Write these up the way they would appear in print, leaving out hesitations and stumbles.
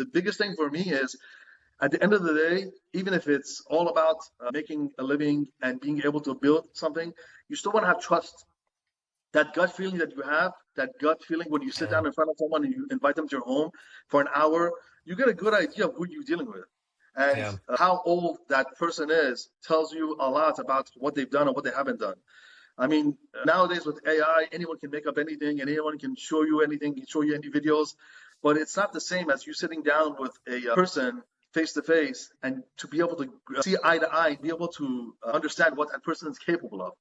The biggest thing for me is at the end of the day, even if it's all about making a living and being able to build something, you still want to have trust. That gut feeling that you have, that gut feeling when you sit down in front of someone and you invite them to your home for an hour, you get a good idea of who you're dealing with. And how old that person is tells you a lot about what they've done and what they haven't done. I mean, nowadays with AI, anyone can make up anything and anyone can show you anything, show you any videos, but it's not the same as you sitting down with a person face to face and to be able to see eye to eye, be able to understand what that person is capable of.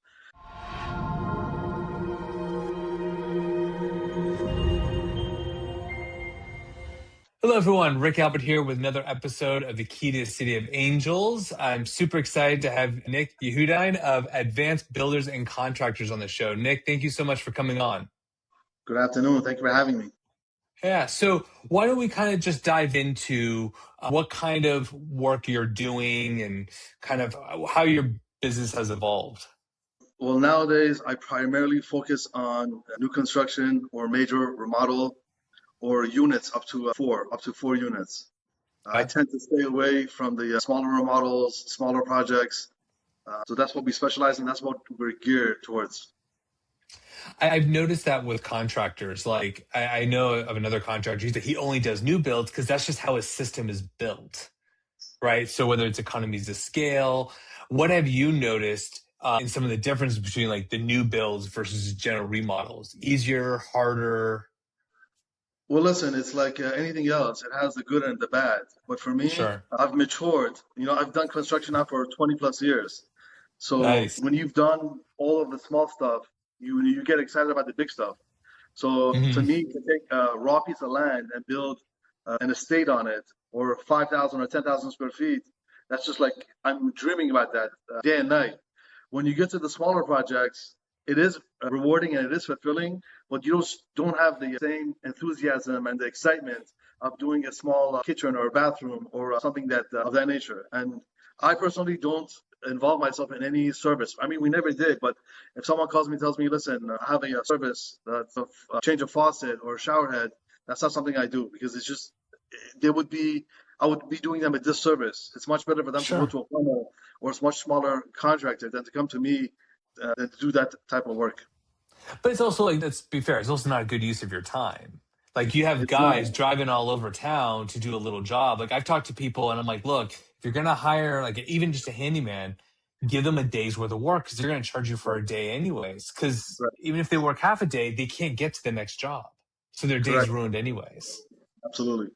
Hello, everyone. Rick Albert here with another episode of the Key to the City of Angels. I'm super excited to have Nick Yahoodain of Advanced Builders and Contractors on the show. Nick, thank you so much for coming on. Good afternoon. Thank you for having me. Yeah, so why don't we kind of just dive into what kind of work you're doing and kind of how your business has evolved? Well, nowadays, I primarily focus on new construction or major remodel or units up to four units. I tend to stay away from the smaller remodels, smaller projects. So that's what we specialize in. That's what we're geared towards. I've noticed that with contractors. Like I know of another contractor that he only does new builds because that's just how his system is built, right? So whether it's economies of scale, what have you noticed in some of the differences between like the new builds versus general remodels? Easier, harder? Well, listen, it's like anything else. It has the good and the bad. But for me, I've matured. I've done construction now for 20 plus years. So when you've done all of the small stuff, you get excited about the big stuff. So to me, to take a raw piece of land and build an estate on it, or 5,000 or 10,000 square feet, that's just like I'm dreaming about that day and night. When you get to the smaller projects, it is rewarding and it is fulfilling, but you don't have the same enthusiasm and the excitement of doing a small kitchen or a bathroom or something of that nature. And I personally don't involve myself in any service. I mean, we never did, but if someone calls me and tells me, listen, I have a service that's a change of faucet or a shower head, that's not something I do because it's just, I would be doing them a disservice. It's much better for them to go to a plumber or a much smaller contractor than to come to me and to do that type of work. But it's also like, let's be fair, it's also not a good use of your time. Like you have guys driving all over town to do a little job. Like I've talked to people and I'm like, look, if you're going to hire like even just a handyman, give them a day's worth of work because they're going to charge you for a day anyways. Because even if they work half a day, they can't get to the next job. So their day's ruined anyways. Absolutely.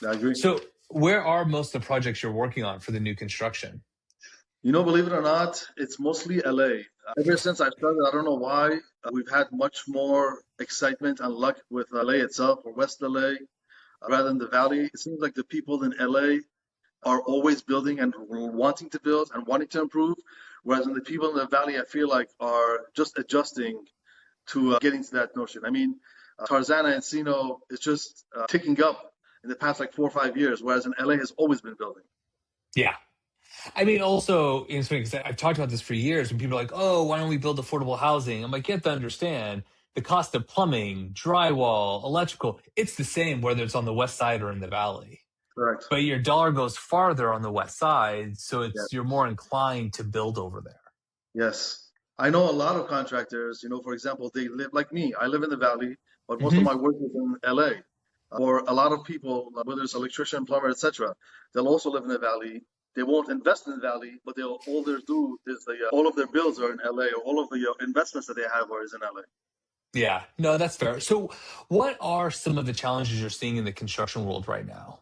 I agree. So where are most of the projects you're working on for the new construction? Believe it or not, it's mostly LA. Ever since I started, I don't know why, we've had much more excitement and luck with LA itself or West LA rather than the Valley. It seems like the people in LA are always building and wanting to build and wanting to improve, whereas in the people in the Valley, I feel like are just adjusting to getting to that notion. I mean, Tarzana and Encino is just ticking up in the past like 4 or 5 years, whereas in LA has always been building. Yeah. I mean, also, because I've talked about this for years, when people are like, oh, why don't we build affordable housing? I'm like, you have to understand the cost of plumbing, drywall, electrical, it's the same whether it's on the west side or in the Valley. Correct. But your dollar goes farther on the west side, so you're more inclined to build over there. Yes. I know a lot of contractors, for example, they live like me. I live in the Valley, but most of my work is in LA. Or a lot of people, whether it's electrician, plumber, etc., they'll also live in the Valley. They won't invest in the Valley, but all they'll do is all of their bills are in LA, or all of the investments that they have are in LA. Yeah, no, that's fair. So what are some of the challenges you're seeing in the construction world right now?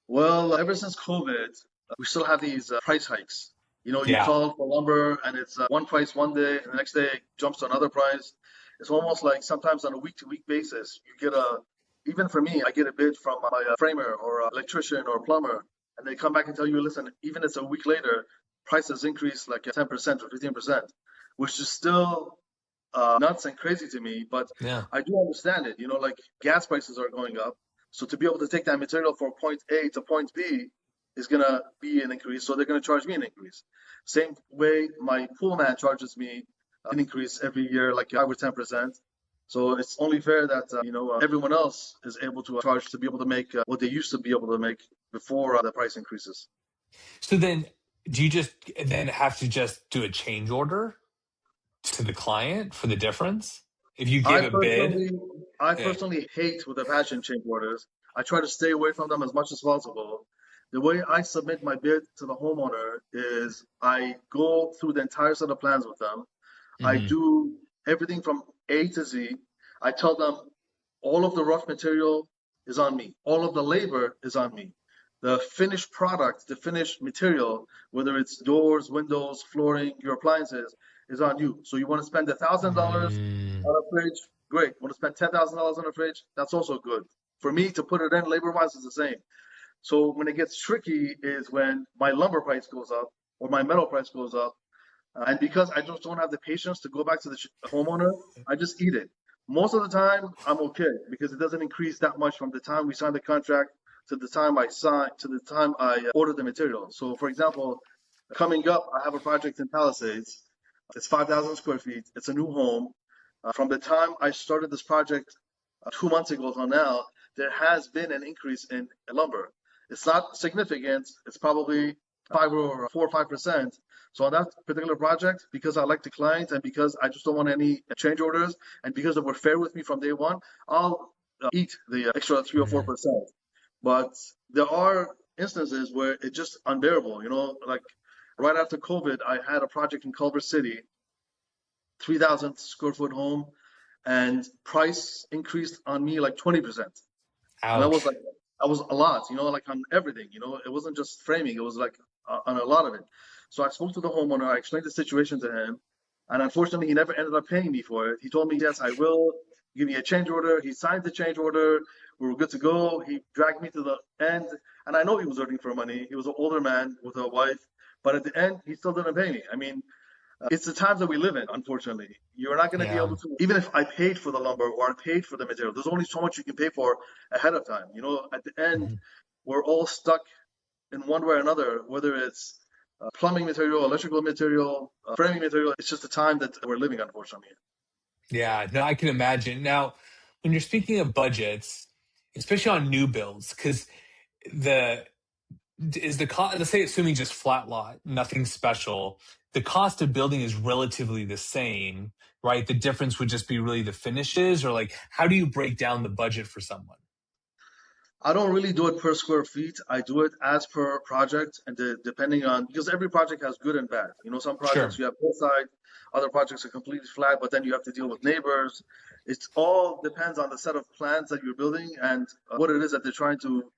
Well, ever since COVID, we still have these price hikes. You call for lumber and it's one price one day, and the next day it jumps to another price. It's almost like sometimes on a week-to-week basis, you get even for me, I get a bid from my framer or electrician or plumber, and they come back and tell you, listen, even it's a week later, prices increase like 10% or 15%, which is still nuts and crazy to me. But I do understand it. Like gas prices are going up. So to be able to take that material from point A to point B is going to be an increase. So they're going to charge me an increase. Same way my pool man charges me an increase every year, like 5 or 10%. So it's only fair that everyone else is able to charge to be able to make what they used to be able to make before the price increases. So then, do you just then have to just do a change order to the client for the difference? If you I give a bid, personally, I yeah. personally hate with a passion change orders. I try to stay away from them as much as possible. The way I submit my bid to the homeowner is I go through the entire set of plans with them. I Hmm. do everything from A to Z. I tell them all of the rough material is on me. All of the labor is on me. The finished product, the finished material, whether it's doors, windows, flooring, your appliances, is on you. So you want to spend $1,000 Mm. on a fridge? Great. Want to spend $10,000 on a fridge? That's also good. For me to put it in labor-wise is the same. So when it gets tricky is when my lumber price goes up or my metal price goes up, and because I just don't have the patience to go back to the homeowner, I just eat it. Most of the time, I'm okay because it doesn't increase that much from the time we sign the contract to the time I sign to the time I order the material. So, for example, coming up, I have a project in Palisades. It's 5,000 square feet. It's a new home. From the time I started this project 2 months ago till now, there has been an increase in lumber. It's not significant. It's probably 5% or 4 or 5%. So on that particular project, because I like the client and because I just don't want any change orders, and because they were fair with me from day one, I'll eat the extra 3 or 4%. But there are instances where it's just unbearable. Like right after COVID, I had a project in Culver City, 3,000 square foot home, and price increased on me like 20%. And Ouch. that was a lot, like on everything, it wasn't just framing, it was like on a lot of it. So I spoke to the homeowner, I explained the situation to him, and unfortunately he never ended up paying me for it. He told me, yes, I will give me a change order. He signed the change order. We were good to go. He dragged me to the end, and I know he was looking for money. He was an older man with a wife, but at the end, he still didn't pay me. I mean, it's the times that we live in, unfortunately. You're not going to be Yeah. able to, even if I paid for the lumber or I paid for the material, there's only so much you can pay for ahead of time. At the end, Mhm. we're all stuck in one way or another, whether it's plumbing material, electrical material, framing material. It's just the time that we're living, unfortunately. Yeah. No, I can imagine. Now, when you're speaking of budgets, especially on new builds, because the is the cost, let's say assuming just flat lot, nothing special, the cost of building is relatively the same, right? The difference would just be really the finishes, or like, how do you break down the budget for someone? I don't really do it per square feet. I do it as per project, and depending on, because every project has good and bad. Some projects Sure. you have hillside, other projects are completely flat, but then you have to deal with neighbors. It all depends on the set of plans that you're building and what it is that they're trying to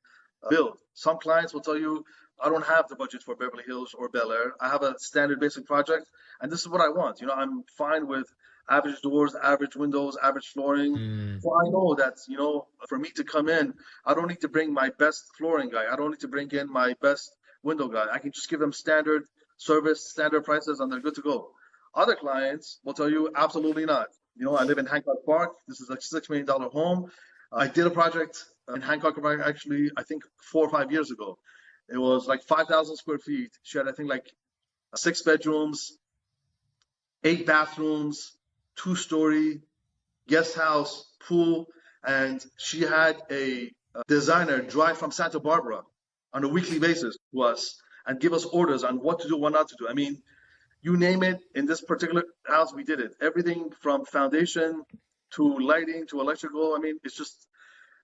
build. Some clients will tell you, I don't have the budget for Beverly Hills or Bel Air. I have a standard basic project, and this is what I want. I'm fine with average doors, average windows, average flooring. Mm, So I know that, for me to come in, I don't need to bring my best flooring guy. I don't need to bring in my best window guy. I can just give them standard service, standard prices, and they're good to go. Other clients will tell you, absolutely not. I live in Hancock Park. This is a $6 million home. I did a project in Hancock Park actually, I think 4 or 5 years ago. It was like 5,000 square feet. She had, I think, like 6 bedrooms, 8 bathrooms, 2-story, guest house, pool, and she had a designer drive from Santa Barbara on a weekly basis to us and give us orders on what to do, what not to do. I mean, you name it, in this particular house, we did it. Everything from foundation to lighting to electrical. I mean, it's just,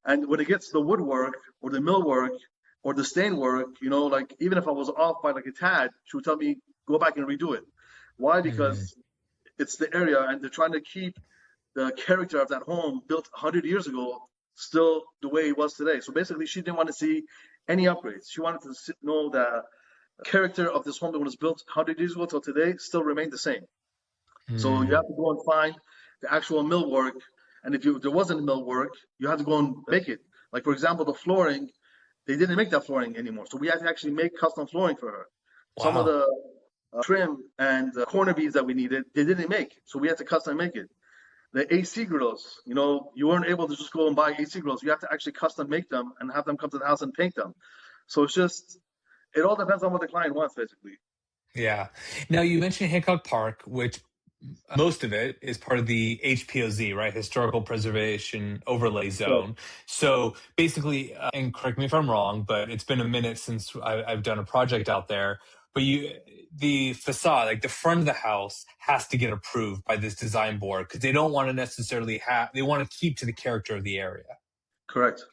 and when it gets to the woodwork or the millwork or the stain work, like even if I was off by like a tad, she would tell me, go back and redo it. Why? mm, Because it's the area and they're trying to keep the character of that home built 100 years ago still the way it was today. So basically, she didn't want to see any upgrades. She wanted to know the character of this home that was built 100 years ago till today still remained the same. So you mm, have to go and find the actual millwork. And if there wasn't millwork, you have to go and make it. Like, for example, the flooring, they didn't make that flooring anymore. So we had to actually make custom flooring for her. Some of wow. the trim and corner beads that we needed, they didn't make. So we had to custom make it. The AC grills, you weren't able to just go and buy AC grills. You have to actually custom make them and have them come to the house and paint them. So it all depends on what the client wants, basically. Yeah. Now you mentioned Hancock Park, which most of it is part of the HPOZ, right? Historical Preservation Overlay Right. Zone. So basically, and correct me if I'm wrong, but it's been a minute since I've done a project out there. But the facade, like the front of the house, has to get approved by this design board because they don't want to necessarily they want to keep to the character of the area. Correct.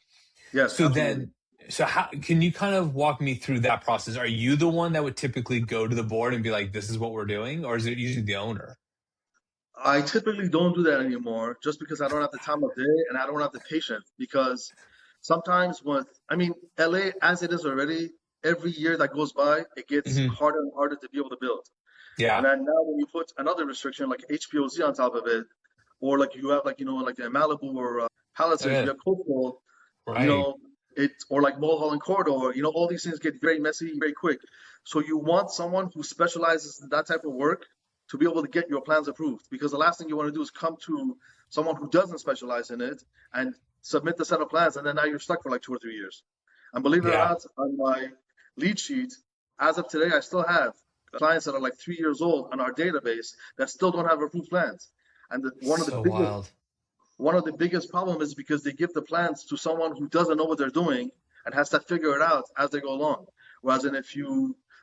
Yes, So absolutely. then, so how can you kind of walk me through that process? Are you the one that would typically go to the board and be like, "This is what we're doing," or is it usually the owner? I typically don't do that anymore just because I don't have the time of day and I don't have the patience because sometimes I mean, LA as it is already, every year that goes by, it gets Hmm. harder and harder to be able to build. And Yeah. then now when you put another restriction like HPOZ on top of it, or like you have like, like the Malibu or Palisades, you Yeah. have coastal, you Right. know, or like Mulholland Corridor, all these things get very messy very quick. So you want someone who specializes in that type of work to be able to get your plans approved. Because the last thing you want to do is come to someone who doesn't specialize in it and submit the set of plans, and then now you're stuck for like 2 or 3 years. And believe it or Yeah. not, on my lead sheet, as of today, I still have clients that are like 3 years old on our database that still don't have approved plans. And So wild. one of the biggest problem is because they give the plans to someone who doesn't know what they're doing and has to figure it out as they go along. Whereas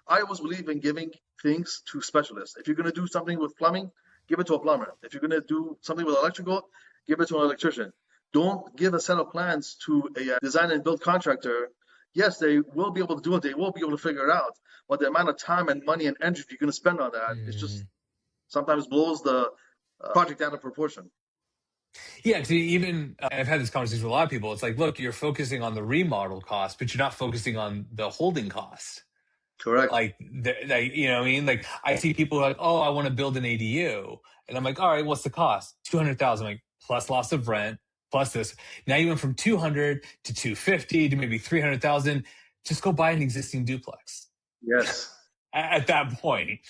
I always believe in giving things to specialists. If you're going to do something with plumbing, give it to a plumber. If you're going to do something with electrical, give it to an electrician. Don't give a set of plans to a design and build contractor. Yes, they will be able to do it. They will be able to figure it out. But the amount of time and money and energy you're going to spend on that, it's just Mm. sometimes blows the project out of proportion. Yeah, 'cause even I've had this conversation with a lot of people. It's like, look, you're focusing on the remodel cost, but you're not focusing on the holding cost. Correct. Like, you know what I mean? Like, I see people who are like, oh, I want to build an ADU. And I'm like, all right, what's the cost? 200,000. Like, plus loss of rent, plus this. Now you went from 200 to 250 to maybe 300,000. Just go buy an existing duplex Yes. at that point.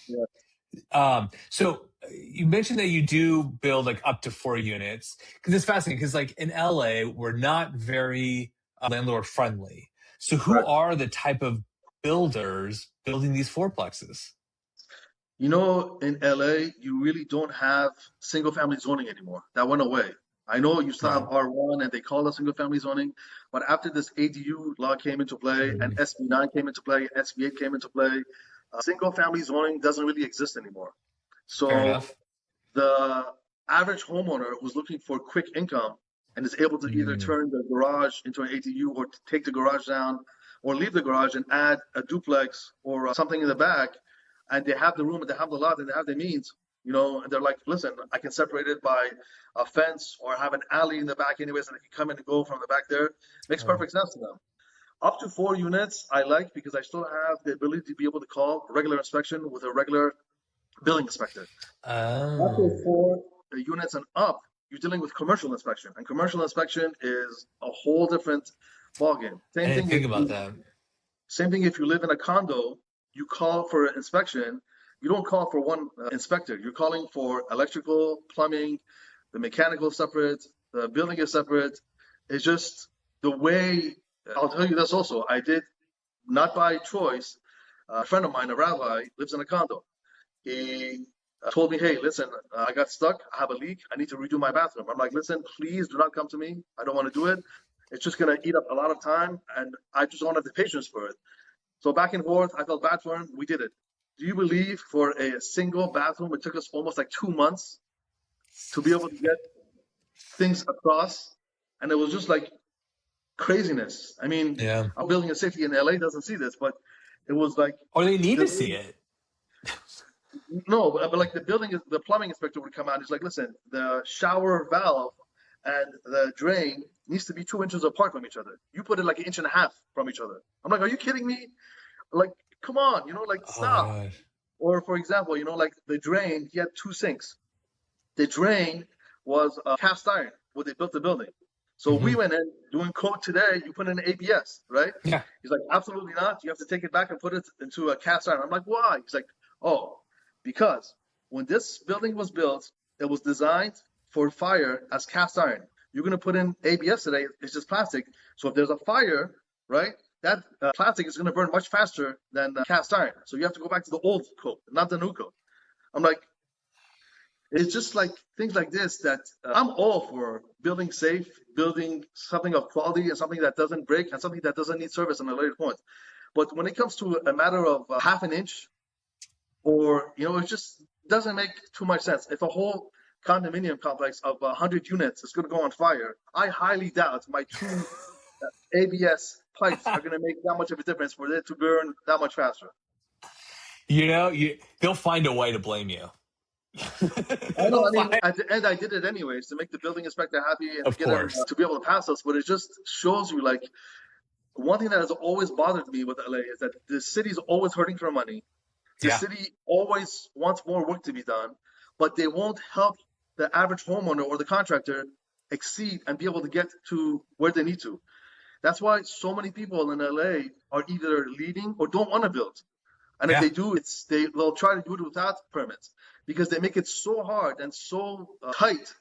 Yeah. So you mentioned that you do build like up to 4 units because it's fascinating because like in LA, we're not very landlord friendly. So who Correct. are the type of builders building these fourplexes? In LA, you really don't have single family zoning anymore. That went away. I know you still have Right. R1 and they call it single family zoning, but after this ADU law came into play and Mm, SB9 came into play, SB8 came into play, single family zoning doesn't really exist anymore. fair So enough. the average homeowner who's looking for quick income and is able to either Mm, turn the garage into an ADU or take the garage down or leave the garage and add a duplex or something in the back, and they have the room and they have the lot and they have the means, and they're like, listen, I can separate it by a fence or have an alley in the back anyways, and they can come in and go from the back there. Makes sure. perfect sense to them. Up to 4 units, I like because I still have the ability to be able to call regular inspection with a regular building inspector. After Oh, 4 units and up, you're dealing with commercial inspection, and commercial inspection is a whole different ballgame. I didn't think about that. Same thing if you live in a condo, you call for an inspection. You don't call for one inspector. You're calling for electrical, plumbing, the mechanical is separate, the building is separate. It's just the way. I'll tell you this also. I did not by choice. A friend of mine, a rabbi, lives in a condo. He told me, hey, listen, I got stuck. I have a leak. I need to redo my bathroom. I'm like, listen, please do not come to me. I don't want to do it. It's just going to eat up a lot of time, and I just don't have the patience for it. So back and forth, I felt bad for him. We did it. Do you believe for a single bathroom, it took us almost like 2 months to be able to get things across? And it was just like craziness. I mean, Yeah. our building and safety in LA doesn't see this, but it was like Or they need to the see it. no, but like the plumbing inspector would come out. He's like, listen, the shower valve and the drain needs to be 2 inches apart from each other. You put it like an inch and a half from each other. I'm like, are you kidding me? Like, come on, like Oh my stop. God. Or for example, like the drain, he had two sinks. The drain was cast iron when they built the building. So we Hmm. went in doing code today. You put in ABS, right? Yeah. He's like, absolutely not. You have to take it back and put it into a cast iron. I'm like, why? He's like, oh, because when this building was built, it was designed for fire as cast iron. You're going to put in ABS today, it's just plastic. So if there's a fire, right, that plastic is going to burn much faster than cast iron. So you have to go back to the old code, not the new code. I'm like, It's just like things like this that I'm all for building safe, building something of quality and something that doesn't break and something that doesn't need service on a later point. But when it comes to a matter of half an inch, or it just doesn't make too much sense. If a whole condominium complex of 100 units is going to go on fire, I highly doubt my two ABS pipes are going to make that much of a difference for it to burn that much faster. They'll find a way to blame you. I know. I mean, at the end, I did it anyways to make the building inspector happy and to get him to be able to pass us. But it just shows you, like, one thing that has always bothered me with LA is that the city's always hurting for money. The city always wants more work to be done, but they won't help the average homeowner or the contractor exceed and be able to get to where they need to. That's why so many people in LA are either leaving or don't want to build. And if they do, they'll try to do it without permits because they make it so hard and so tight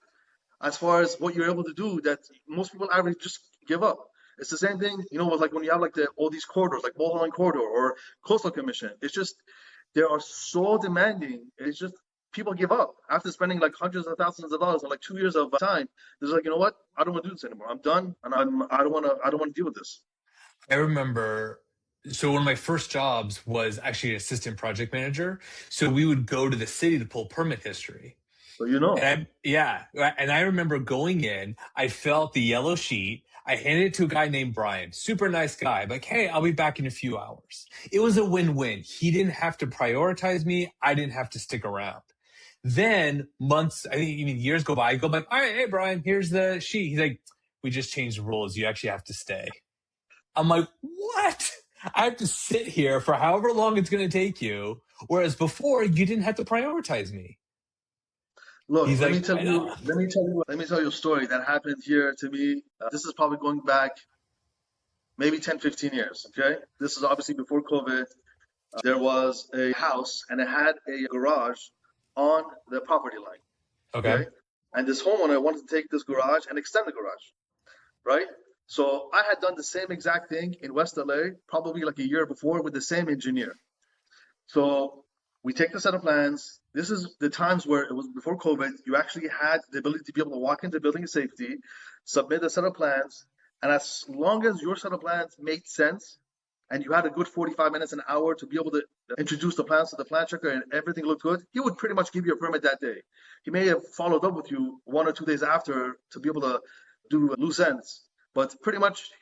as far as what you're able to do that most people average just give up. It's the same thing, with like when you have like all these corridors, like Mulholland Corridor or Coastal Commission. It's just they are so demanding. It's just people give up after spending like hundreds of thousands of dollars on like 2 years of time. They're like, you know what? I don't want to do this anymore. I'm done, and I don't want to deal with this. I remember. So one of my first jobs was actually an assistant project manager. So we would go to the city to pull permit history. So And I remember going in. I felt the yellow sheet. I handed it to a guy named Brian, super nice guy. Like, hey, I'll be back in a few hours. It was a win-win. He didn't have to prioritize me. I didn't have to stick around. Then months, I think even years go by. I go back, all right, hey, Brian, here's the sheet. He's like, we just changed the rules. You actually have to stay. I'm like, what? I have to sit here for however long it's going to take you. Whereas before, you didn't have to prioritize me. Look, let me tell you a story that happened here to me. This is probably going back maybe 10, 15 years. Okay. This is obviously before COVID. There was a house and it had a garage on the property line. Okay. And this homeowner wanted to take this garage and extend the garage. Right. So I had done the same exact thing in West LA, probably like a year before with the same engineer. So we take the set of plans. This is the times where it was before COVID. You actually had the ability to be able to walk into building safety, submit a set of plans. And as long as your set of plans made sense and you had a good 45 minutes, an hour to be able to introduce the plans to the plan checker and everything looked good, he would pretty much give you a permit that day. He may have followed up with you 1 or 2 days after to be able to do loose ends. But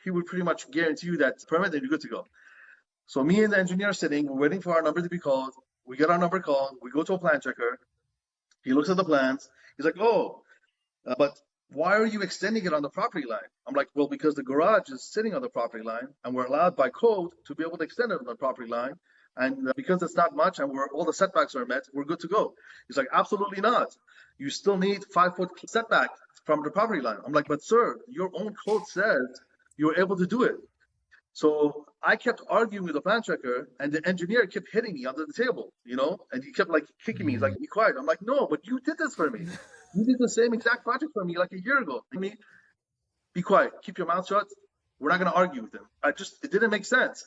he would pretty much guarantee you that permit and you're good to go. So me and the engineer are sitting, we're waiting for our number to be called. We get our number called. We go to a plan checker. He looks at the plans. He's like, but why are you extending it on the property line? I'm like, well, because the garage is sitting on the property line and we're allowed by code to be able to extend it on the property line. And because it's not much and all the setbacks are met, we're good to go. He's like, absolutely not. You still need 5-foot setback from the property line. I'm like, but sir, your own code says you're able to do it. So I kept arguing with the plan checker and the engineer kept hitting me under the table, and he kept like kicking me. He's like, be quiet. I'm like, no, but you did this for me. You did the same exact project for me like a year ago. I mean, be quiet, keep your mouth shut. We're not going to argue with him. It didn't make sense.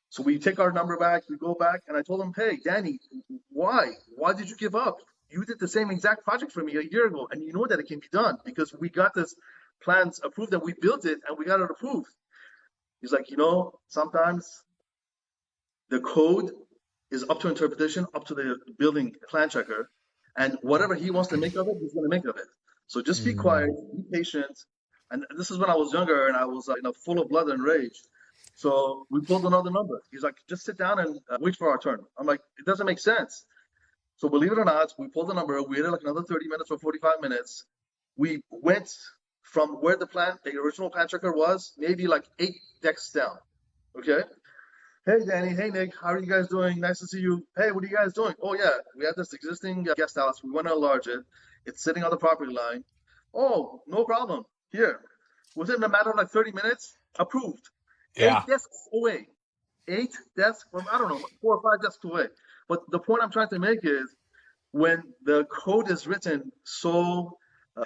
So we take our number back, we go back, and I told him, hey, Danny, why? Why did you give up? You did the same exact project for me a year ago, and you know that it can be done because we got this plans approved and we built it and we got it approved. He's like, sometimes the code is up to interpretation, up to the building plan checker, and whatever he wants to make of it, he's going to make of it. So just be quiet, be patient. And this is when I was younger and I was full of blood and rage. So we pulled another number. He's like, just sit down and wait for our turn. I'm like, it doesn't make sense. So believe it or not, we pulled the number. We waited like another 30 minutes or 45 minutes. We went from where the original plan checker was, maybe like 8 decks down. Okay. Hey, Danny. Hey, Nick. How are you guys doing? Nice to see you. Hey, what are you guys doing? Oh, yeah. We have this existing guest house. We want to enlarge it. It's sitting on the property line. Oh, no problem. Here. Within a matter of like 30 minutes, approved. Yeah. 8 desks away. 8 desks from, I don't know, 4 or 5 desks away. But the point I'm trying to make is when the code is written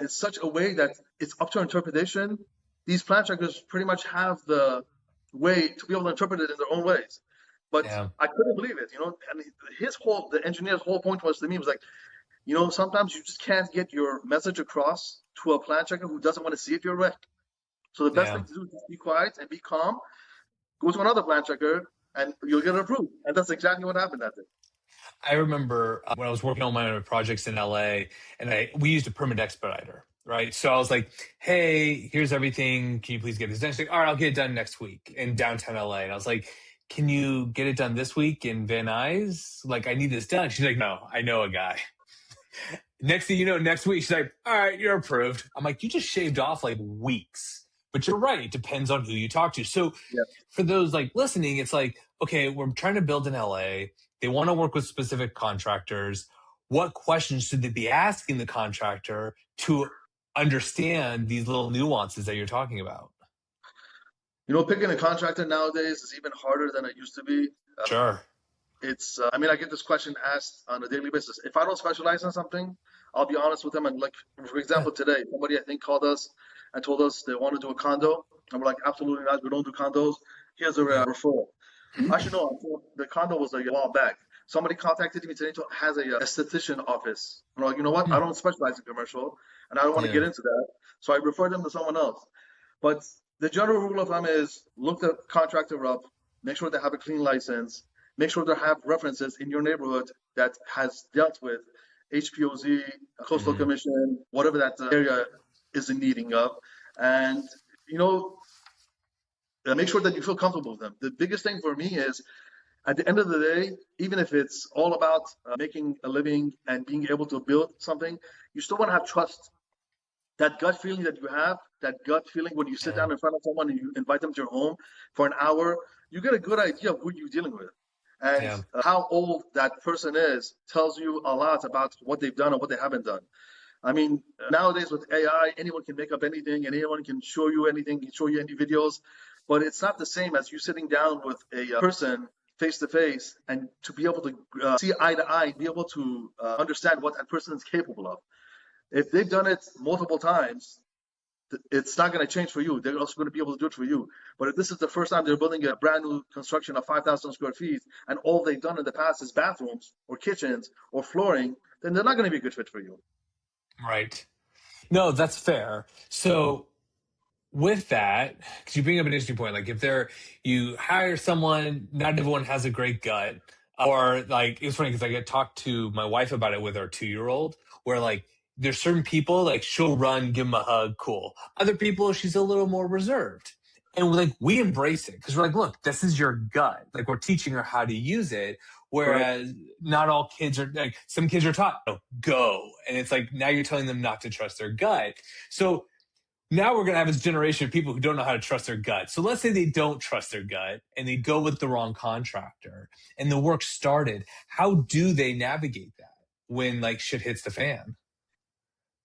in such a way that it's up to interpretation, these plan checkers pretty much have the way to be able to interpret it in their own ways. But I couldn't believe it, and the engineer's whole point was to me was like, Sometimes you just can't get your message across to a plan checker who doesn't want to see if you're right. So the best thing to do is just be quiet and be calm. Go to another plan checker, and you'll get approved. And that's exactly what happened that day. I remember when I was working on my own projects in LA, and we used a permit expediter, right? So I was like, "Hey, here's everything. Can you please get this done?" She's like, "All right, I'll get it done next week in downtown LA." And I was like, "Can you get it done this week in Van Nuys? Like, I need this done." She's like, "No, I know a guy." Next thing you know, next week, she's like, "All right, you're approved." I'm like, "You just shaved off like weeks." But you're right. It depends on who you talk to. So Yeah. for those like listening, it's like, okay, we're trying to build in LA. They want to work with specific contractors. What questions should they be asking the contractor to understand these little nuances that you're talking about? Picking a contractor nowadays is even harder than it used to be. Sure. I get this question asked on a daily basis. If I don't specialize in something, I'll be honest with them. And like, for example, today, somebody I think called us and told us they want to do a condo. And we're like, absolutely not. We don't do condos. Here's a referral. Actually, no, the condo was a while back. Somebody contacted me today, has a esthetician office. And I'm like, you know what? I don't specialize in commercial and I don't want to get into that. So I referred them to someone else. But the general rule of thumb is look the contractor up, make sure they have a clean license, make sure they have references in your neighborhood that has dealt with HPOZ, coastal commission, whatever that area is in needing of. And, make sure that you feel comfortable with them. The biggest thing for me is at the end of the day, even if it's all about making a living and being able to build something, you still want to have trust. That gut feeling that you have, that gut feeling when you sit down in front of someone and you invite them to your home for an hour, you get a good idea of who you're dealing with. And how old that person is tells you a lot about what they've done and what they haven't done. I mean, nowadays with AI, anyone can make up anything and anyone can show you anything, can show you any videos, but it's not the same as you sitting down with a person face to face and to be able to see eye to eye, be able to understand what that person is capable of. If they've done it multiple times, it's not going to change for you. They're also going to be able to do it for you. But if this is the first time they're building a brand new construction of 5,000 square feet and all they've done in the past is bathrooms or kitchens or flooring, then they're not going to be a good fit for you. Right. No, that's fair. So with that, because you bring up an interesting point, like if you hire someone, not everyone has a great gut, or like it's funny because I get talked to my wife about it with our 2-year-old, where like there's certain people like she'll run, give them a hug, cool. Other people, she's a little more reserved, and like we embrace it because we're like, look, this is your gut. Like we're teaching her how to use it. Whereas not all kids are like some kids are taught go, and it's like now you're telling them not to trust their gut. So now we're going to have this generation of people who don't know how to trust their gut. So let's say they don't trust their gut and they go with the wrong contractor and the work started. How do they navigate that when like shit hits the fan?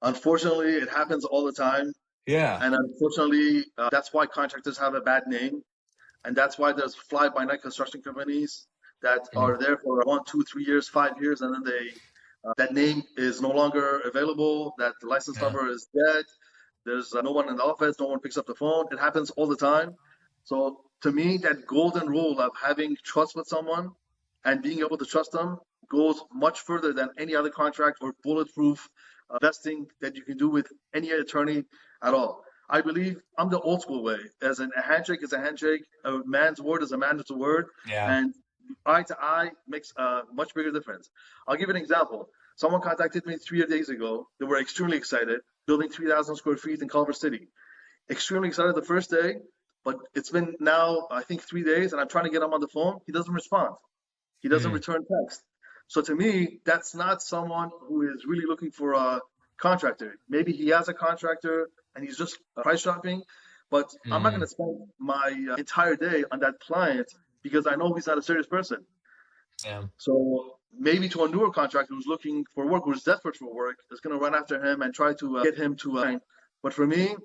Unfortunately, it happens all the time. Yeah. And unfortunately, that's why contractors have a bad name. And that's why there's fly-by-night construction companies that are there for 1, 2, 3 years, 5 years, and then that name is no longer available, that the license number is dead. There's no one in the office, no one picks up the phone. It happens all the time. So to me, that golden rule of having trust with someone and being able to trust them goes much further than any other contract or bulletproof vesting that you can do with any attorney at all. I believe I'm the old school way. As a handshake is a handshake, a man's word is a man's word, and eye to eye makes a much bigger difference. I'll give you an example. Someone contacted me 3 days ago. They were extremely excited, building 3,000 square feet in Culver City. Extremely excited the first day, but it's been now, I think, 3 days, and I'm trying to get him on the phone. He doesn't respond. He doesn't return text. So to me, that's not someone who is really looking for a contractor. Maybe he has a contractor and he's just price shopping, but I'm not going to spend my entire day on that client because I know he's not a serious person. Yeah. So maybe to a newer contractor who's looking for work, who's desperate for work, is going to run after him and try to get him to. But for me,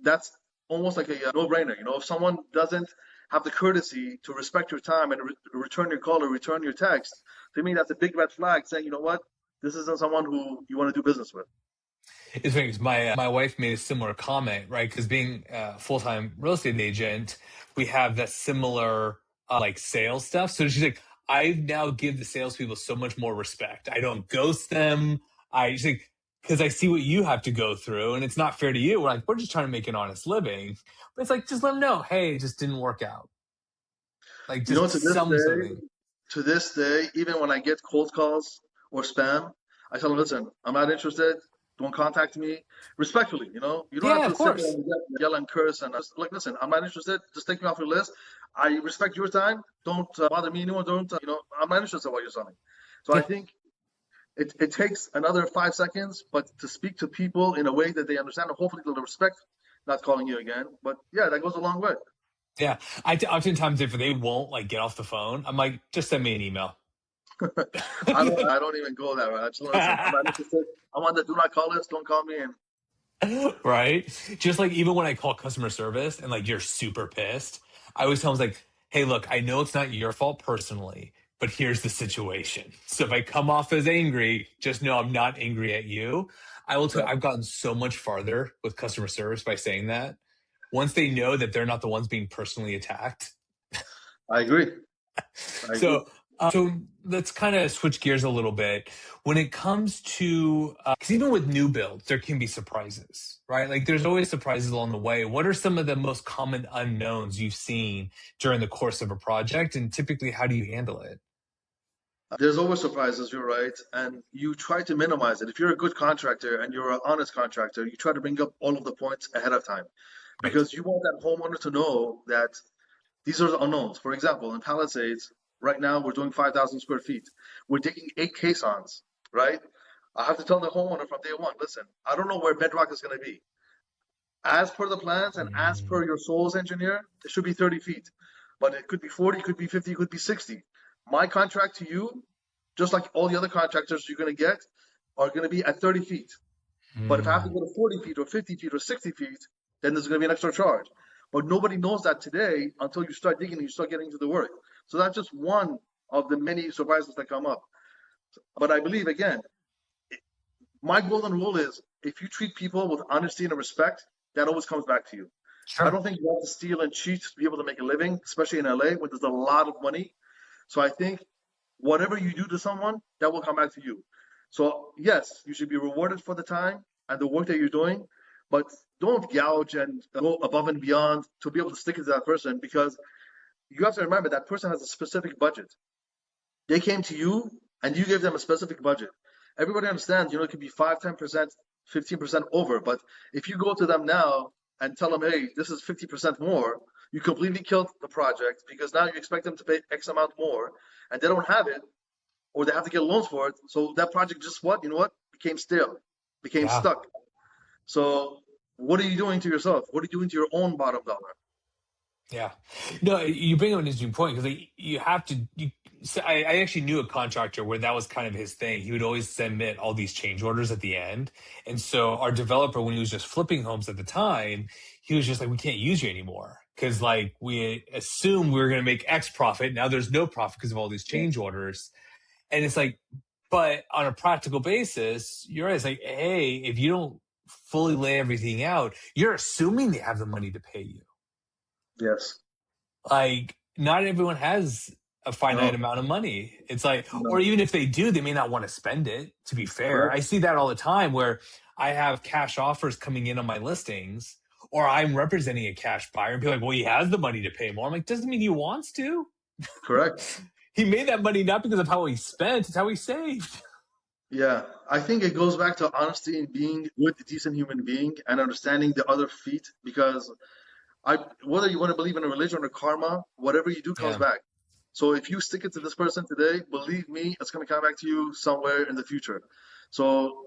that's almost like a no-brainer. If someone doesn't have the courtesy to respect your time and return your call or return your text, to me, that's a big red flag saying, you know what, this isn't someone who you want to do business with. It's funny because my wife made a similar comment, right? Because being a full-time real estate agent, we have that similar like sales stuff. So she's like, I now give the salespeople so much more respect. I don't ghost them. I just think, because I see what you have to go through and it's not fair to you. We're like, we're just trying to make an honest living. But it's like, just let them know, hey, it just didn't work out. Like You know, just some sort of thing. to this day, even when I get cold calls or spam, I tell them, listen, I'm not interested. Don't contact me. Respectfully, you know, you don't have Yeah, of to sit there course. and yell and curse. And I was like, listen, I'm not interested. Just take me off your list. I respect your time. Don't bother me anymore. Don't, you know, I'm not interested in what you're selling. So I Yeah. think it takes another 5 seconds, but to speak to people in a way that they understand, and hopefully they'll respect not calling you again. But yeah, that goes a long way. Yeah. Oftentimes if they won't like get off the phone, I'm like, just send me an email. I don't even go that way. I just listen. I'm not interested. I'm on the do not call list. Don't call me. And Right? Just like even when I call customer service and like you're super pissed, I always tell them like, hey, look, I know it's not your fault personally, but here's the situation. So if I come off as angry, just know I'm not angry at you. I will tell you, I've gotten so much farther with customer service by saying that. Once they know that they're not the ones being personally attacked. I agree. I agree. So let's kind of switch gears a little bit. When it comes to, because even with new builds, there can be surprises, right? Like there's always surprises along the way. What are some of the most common unknowns you've seen during the course of a project? And typically, how do you handle it? There's always surprises. You're right, and you try to minimize it. If you're a good contractor and you're an honest contractor, you try to bring up all of the points ahead of time Right. because you want that homeowner to know that these are the unknowns. For example, in Palisades, right now we're doing 5,000 square feet. We're digging 8 caissons, right? I have to tell the homeowner from day one, listen, I don't know where bedrock is going to be. As per the plans and as per Mm, your soils engineer, it should be 30 feet. But it could be 40, could be 50, could be 60. My contract to you, just like all the other contractors you're going to get, are going to be at 30 feet. But if I have to mm, go to 40 feet or 50 feet or 60 feet, then there's going to be an extra charge. But nobody knows that today until you start digging and you start getting into the work. So that's just one of the many surprises that come up. But I believe, again, my golden rule is if you treat people with honesty and respect, that always comes back to you. I sure. don't think you have to steal and cheat to be able to make a living, especially in LA where there's a lot of money. So I think whatever you do to someone, that will come back to you. So yes, you should be rewarded for the time and the work that you're doing, but don't gouge and go above and beyond to be able to stick it to that person because you have to remember that person has a specific budget. They came to you and you gave them a specific budget. Everybody understands, you know, it could be 5, 10%, 15% over. But if you go to them now and tell them, hey, this is 50% more, you completely killed the project because now you expect them to pay X amount more and they don't have it or they have to get loans for it. So that project just what? You know what? Became stale, became Yeah. stuck. So what are you doing to yourself? What are you doing to your own bottom dollar? Yeah. No, you bring up an interesting point because like, you have to. So I actually knew a contractor where that was kind of his thing. He would always submit all these change orders at the end. And so our developer, when he was just flipping homes at the time, he was just like, we can't use you anymore. Cause like we assumed we were going to make X profit. Now there's no profit because of all these change orders. And it's like, but on a practical basis, you're right. It's like, hey, if you don't fully lay everything out, you're assuming they have the money to pay you. Yes. Like not everyone has a finite No. amount of money. It's like, or No. even if they do, they may not want to spend it, to be fair. Correct. I see that all the time where I have cash offers coming in on my listings, or I'm representing a cash buyer and be like, well, he has the money to pay more. I'm like, doesn't mean he wants to. Correct. He made that money not because of how he spent, it's how he saved. Yeah, I think it goes back to honesty and being a good, decent human being and understanding the other feet because whether you want to believe in a religion or karma, whatever you do comes Yeah. back. So if you stick it to this person today, believe me, it's going to come back to you somewhere in the future. So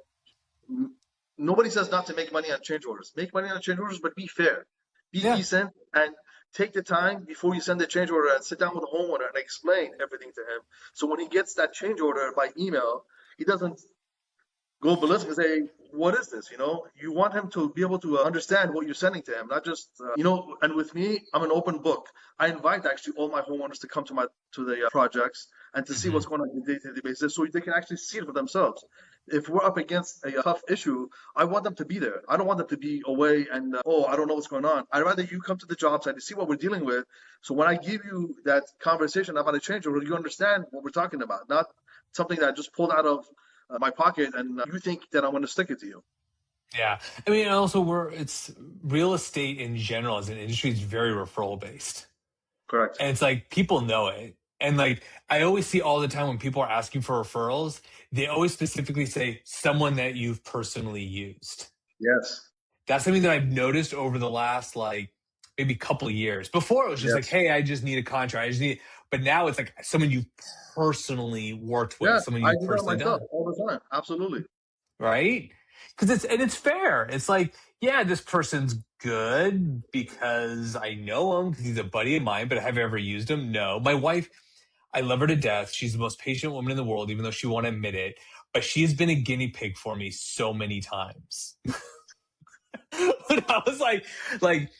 nobody says not to make money on change orders. Make money on change orders, but be fair, be Yeah. decent, and take the time before you send the change order and sit down with the homeowner and explain everything to him. So when he gets that change order by email, he doesn't go ballistic and say, "What is this?" You know, you want him to be able to understand what you're sending to him, not just you know. And with me, I'm an open book. I invite actually all my homeowners to come to the projects and to see Hmm. what's going on a day-to-day basis, so they can actually see it for themselves. If we're up against a tough issue, I want them to be there. I don't want them to be away and oh, I don't know what's going on. I'd rather you come to the job site and see what we're dealing with. So when I give you that conversation about a change order, you understand what we're talking about, not something that I just pulled out of my pocket, and you think that I'm going to stick it to you. Yeah. I mean, also it's real estate in general as an industry is very referral based. Correct. And it's like people know it. And like I always see all the time when people are asking for referrals, they always specifically say someone that you've personally used. Yes. That's something that I've noticed over the last like maybe couple of years. Before it was just like, Yes. hey, I just need a contract. But now it's like someone you've personally worked Yeah, with, someone I you've do that personally myself done. all the time. Absolutely. Right? Because it's fair. It's like, yeah, this person's good because I know him because he's a buddy of mine, but have I ever used him? No. My wife, I love her to death. She's the most patient woman in the world, even though she won't admit it. But she's been a guinea pig for me so many times. But I was like,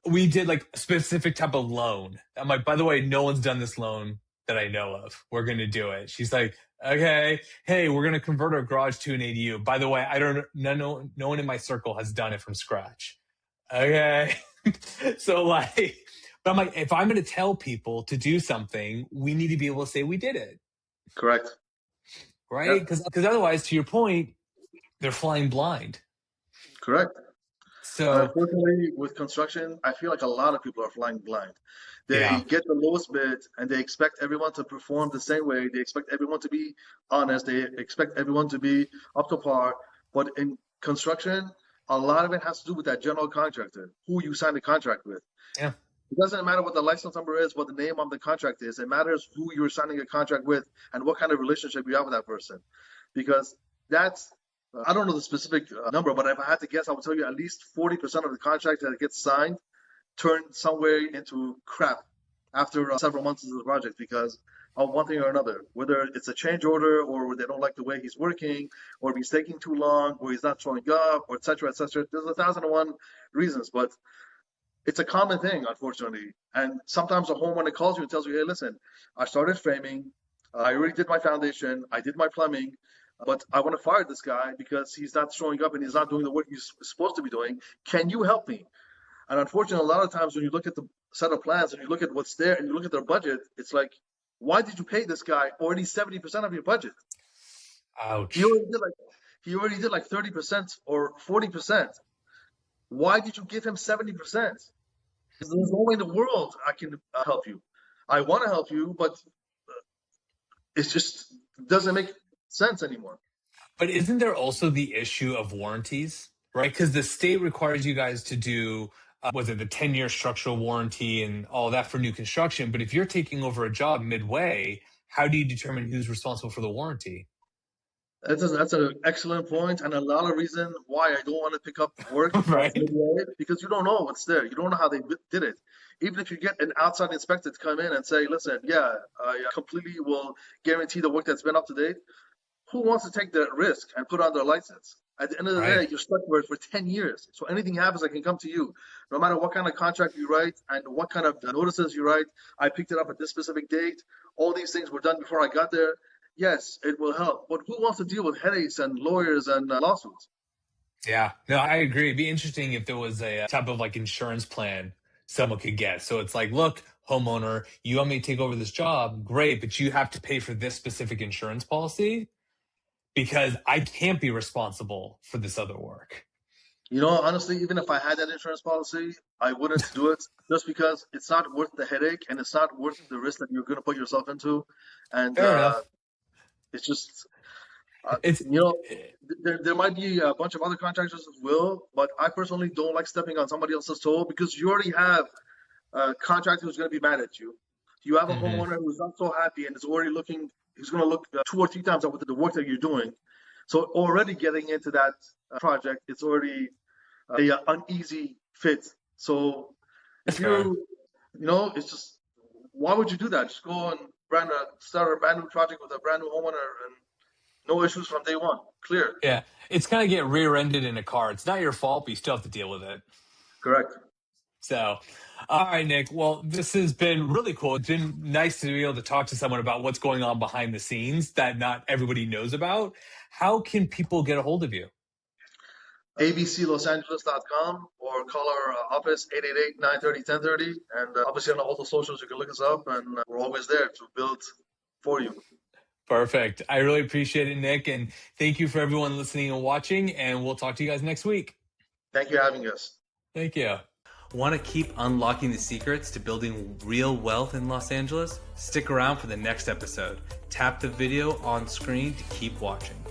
we did like a specific type of loan. I'm like, by the way, no one's done this loan that I know of. We're going to do it. She's like, okay, hey, we're going to convert our garage to an ADU. By the way, no one in my circle has done it from scratch. Okay. So like, but I'm like, if I'm going to tell people to do something, we need to be able to say we did it. Correct. Right. Yeah. Because otherwise, to your point, they're flying blind. Correct. And So unfortunately, with construction, I feel like a lot of people are flying blind. They yeah. get the lowest bid and they expect everyone to perform the same way. They expect everyone to be honest. They expect everyone to be up to par. But in construction, a lot of it has to do with that general contractor, who you sign the contract with. Yeah. It doesn't matter what the license number is, what the name of the contract is. It matters who you're signing a contract with and what kind of relationship you have with that person. Because that's, I don't know the specific number, but if I had to guess, I would tell you at least 40% of the contract that gets signed turn somewhere into crap after several months of the project because of one thing or another, whether it's a change order or they don't like the way he's working or he's taking too long or he's not showing up or et cetera, et cetera. There's 1,001 reasons, but it's a common thing, unfortunately. And sometimes a homeowner calls you and tells you, hey, listen, I started framing. I already did my foundation. I did my plumbing. But I want to fire this guy because he's not showing up and he's not doing the work he's supposed to be doing. Can you help me? And unfortunately, a lot of times when you look at the set of plans and you look at what's there and you look at their budget, it's like, why did you pay this guy already 70% of your budget? He Ouch. already did like he already did like 30% or 40%. Why did you give him 70%? There's no way in the world I can help you. I want to help you, but it just doesn't make sense anymore. But isn't there also the issue of warranties, right? Because the state requires you guys to do, was it the 10-year structural warranty and all that for new construction? But if you're taking over a job midway, how do you determine who's responsible for the warranty? That's an excellent point, and a lot of reason why I don't want to pick up work Right? midway because you don't know what's there. You don't know how they did it. Even if you get an outside inspector to come in and say, "Listen, yeah, I completely will guarantee the work that's been up to date," who wants to take that risk and put on their license? At the end of the day, Right. you're stuck with it for 10 years. So anything happens, I can come to you. No matter what kind of contract you write and what kind of notices you write, I picked it up at this specific date. All these things were done before I got there. Yes, it will help. But who wants to deal with headaches and lawyers and lawsuits? Yeah. No, I agree. It'd be interesting if there was a type of like insurance plan someone could get. So it's like, look, homeowner, you want me to take over this job? Great, but you have to pay for this specific insurance policy because I can't be responsible for this other work. Honestly, even if I had that insurance policy, I wouldn't do it just because it's not worth the headache and it's not worth the risk that you're going to put yourself into. And Fair enough. it's just Uh, It's you know, there might be a bunch of other contractors as well, but I personally don't like stepping on somebody else's toe because you already have a contractor who's going to be mad at you. You have a mhm. homeowner who's not so happy and is already looking, he's going to look two or three times at the work that you're doing. So already getting into that project, it's already a uneasy fit. So if That's you're, fair. it's just, why would you do that? Just go and start a brand new project with a brand new homeowner and no issues from day one. Clear. Yeah. It's kind of get rear-ended in a car. It's not your fault, but you still have to deal with it. Correct. So, all right, Nick. Well, this has been really cool. It's been nice to be able to talk to someone about what's going on behind the scenes that not everybody knows about. How can people get a hold of you? abclosangeles.com or call our office 888-930-1030. And obviously on all the socials, you can look us up and we're always there to build for you. Perfect. I really appreciate it, Nick. And thank you for everyone listening and watching. And we'll talk to you guys next week. Thank you for having us. Thank you. Want to keep unlocking the secrets to building real wealth in Los Angeles? Stick around for the next episode. Tap the video on screen to keep watching.